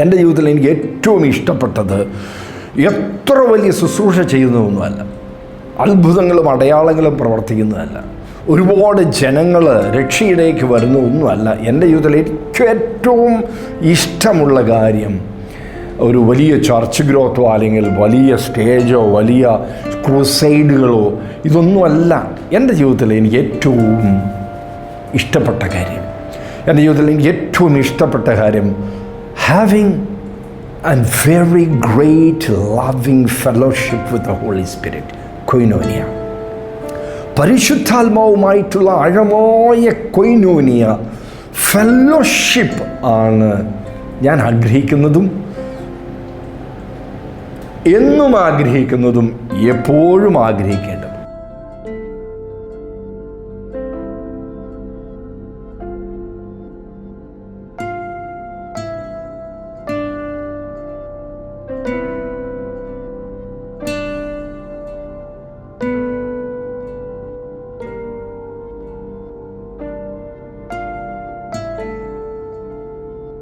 എൻ്റെ ജീവിതത്തിൽ എനിക്ക് ഏറ്റവും ഇഷ്ടപ്പെട്ടത് എത്ര വലിയ ശുശ്രൂഷ ചെയ്യുന്നതൊന്നുമല്ല, അത്ഭുതങ്ങളും അടയാളങ്ങളും പ്രവർത്തിക്കുന്നതല്ല, ഒരുപാട് ജനങ്ങൾ രക്ഷയിലേക്ക് വരുന്നതൊന്നുമല്ല. എൻ്റെ ജീവിതത്തിൽ ഏറ്റവും ഇഷ്ടമുള്ള കാര്യം ഒരു വലിയ ചർച്ച് ഗ്രോത്തോ അല്ലെങ്കിൽ വലിയ സ്റ്റേജോ വലിയ ക്രൂസൈഡുകളോ ഇതൊന്നുമല്ല. എൻ്റെ ജീവിതത്തിൽ എനിക്ക് ഏറ്റവും ഇഷ്ടപ്പെട്ട കാര്യം, എൻ്റെ ജീവിതത്തിൽ എനിക്ക് ഏറ്റവും ഇഷ്ടപ്പെട്ട കാര്യം having a very great loving fellowship with the Holy Spirit, കൊയ്നോനിയ. പരിശുദ്ധാത്മാവുമായിട്ടുള്ള ആഴമായ കൊയ്നോനിയ ഫെലോഷിപ്പ് ആണ് ഞാൻ ആഗ്രഹിക്കുന്നതും എന്നും ആഗ്രഹിക്കുന്നതും എപ്പോഴും ആഗ്രഹിക്കുക.